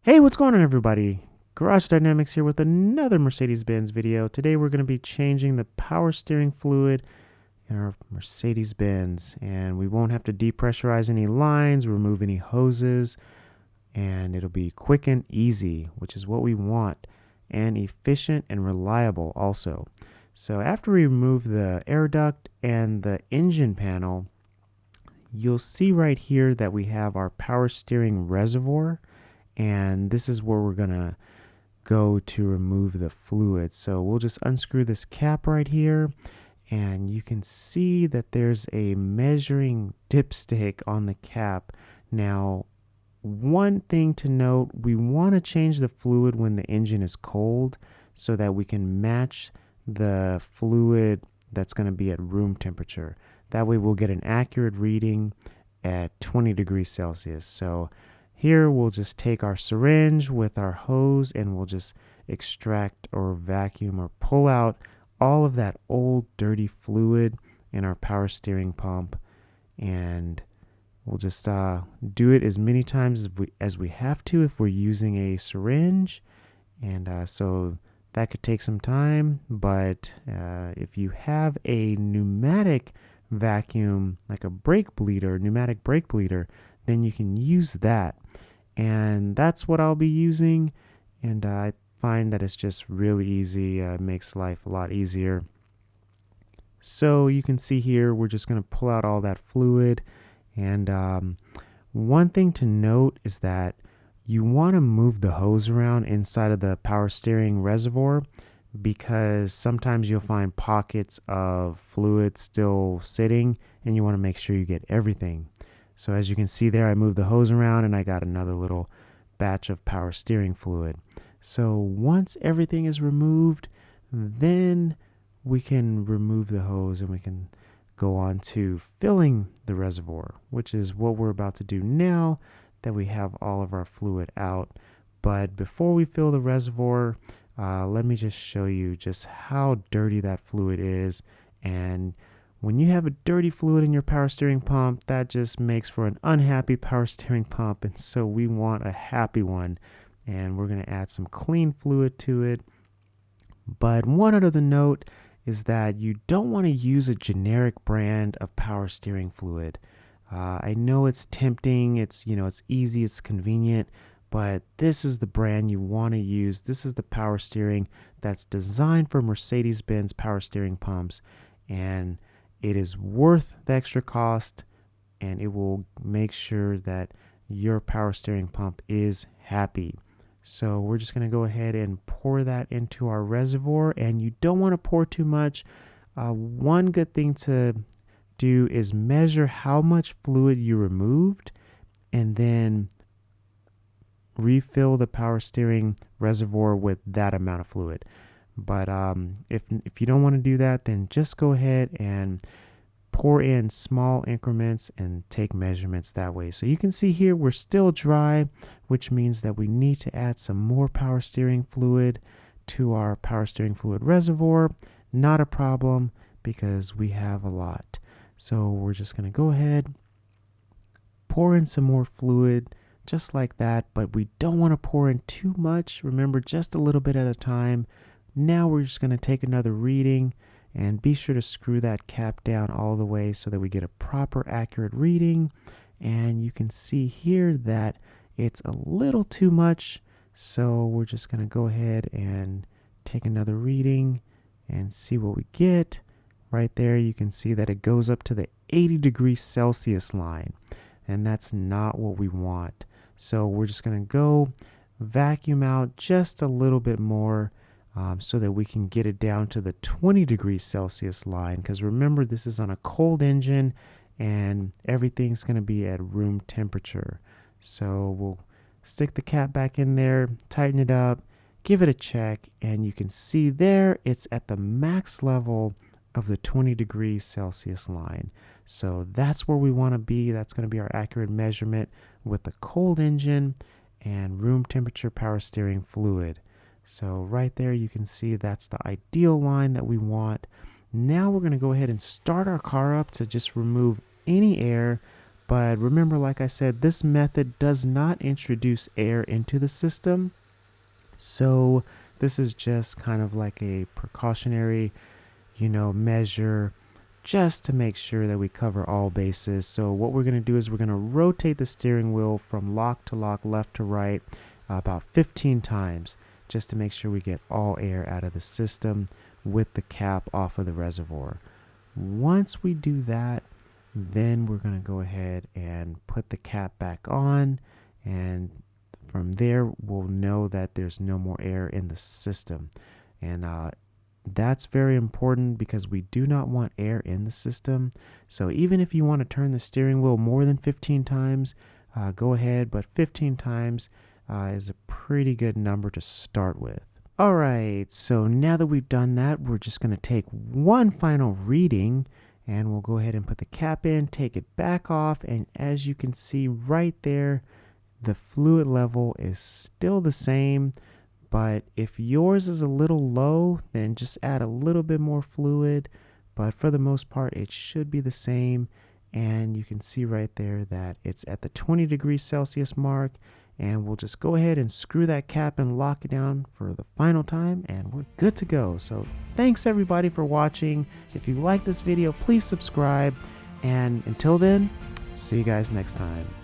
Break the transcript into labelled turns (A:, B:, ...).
A: Hey, what's going on, everybody? GarageDynamics here with another Mercedes-Benz video. Today we're going to be changing the power steering fluid in our Mercedes-Benz, and we won't have to depressurize any lines, remove any hoses, and it'll be quick and easy, which is what we want, and efficient and reliable also. So after we remove the air duct and the engine panel, you'll see right here that we have our power steering reservoir. And this is where we're going to go to remove the fluid. So we'll just unscrew this cap right here. And you can see that there's a measuring dipstick on the cap. Now, one thing to note, we want to change the fluid when the engine is cold so that we can match the fluid that's going to be at room temperature. That way we'll get an accurate reading at 20 degrees Celsius. So here we'll just take our syringe with our hose and we'll just extract or vacuum or pull out all of that old dirty fluid in our power steering pump, and we'll just do it as many times as we have to if we're using a syringe. And so that could take some time, but if you have a pneumatic vacuum, like a brake bleeder, pneumatic brake bleeder, then you can use that. And that's what I'll be using. And I find that it's just really easy. It makes life a lot easier. So you can see here, we're just going to pull out all that fluid. And one thing to note is that you want to move the hose around inside of the power steering reservoir, because sometimes you'll find pockets of fluid still sitting and you want to make sure you get everything. So as you can see there, I moved the hose around and I got another little batch of power steering fluid. So once everything is removed, then we can remove the hose and we can go on to filling the reservoir, which is what we're about to do now that we have all of our fluid out. But before we fill the reservoir, let me just show you just how dirty that fluid is. And when you have a dirty fluid in your power steering pump, that just makes for an unhappy power steering pump. And so we want a happy one. And we're going to add some clean fluid to it. But one other note is that you don't want to use a generic brand of power steering fluid. I know it's tempting, it's easy, it's convenient, but this is the brand you want to use. This is the power steering that's designed for Mercedes-Benz power steering pumps, and it is worth the extra cost, and it will make sure that your power steering pump is happy. So we're just going to go ahead and pour that into our reservoir, and you don't want to pour too much. One good thing to do is measure how much fluid you removed and then refill the power steering reservoir with that amount of fluid. But if you don't want to do that, then just go ahead and pour in small increments and take measurements that way. So you can see here we're still dry, which means that we need to add some more power steering fluid to our power steering fluid reservoir. Not a problem, because we have a lot. So we're just going to go ahead, pour in some more fluid just like that, but we don't want to pour in too much. Remember, just a little bit at a time. Now we're just going to take another reading, and be sure to screw that cap down all the way so that we get a proper accurate reading. And you can see here that it's a little too much. So we're just going to go ahead and take another reading and see what we get. Right there, you can see that it goes up to the 80 degrees Celsius line, and that's not what we want. So we're just going to go vacuum out just a little bit more so that we can get it down to the 20 degrees Celsius line, because remember, this is on a cold engine and everything's going to be at room temperature. So we'll stick the cap back in there, tighten it up, give it a check, and you can see there it's at the max level of the 20 degrees Celsius line. So that's where we want to be. That's going to be our accurate measurement with the cold engine and room temperature power steering fluid. So right there you can see that's the ideal line that we want. Now we're going to go ahead and start our car up to just remove any air, But remember, like I said, this method does not introduce air into the system. So this is just kind of like a precautionary, measure just to make sure that we cover all bases. So what we're going to do is we're going to rotate the steering wheel from lock to lock, left to right, about 15 times, just to make sure we get all air out of the system with the cap off of the reservoir. Once we do that, then we're going to go ahead and put the cap back on, and from there we'll know that there's no more air in the system. And that's very important because we do not want air in the system. So even if you want to turn the steering wheel more than 15 times, go ahead, but 15 times is a pretty good number to start with. All right, so now that we've done that, we're just going to take one final reading, and we'll go ahead and put the cap in, take it back off, and as you can see right there, the fluid level is still the same. But if yours is a little low, then just add a little bit more fluid. But for the most part, it should be the same. And you can see right there that it's at the 20 degrees Celsius mark. And we'll just go ahead and screw that cap and lock it down for the final time, and we're good to go. So thanks everybody for watching. If you like this video, please subscribe. And until then, see you guys next time.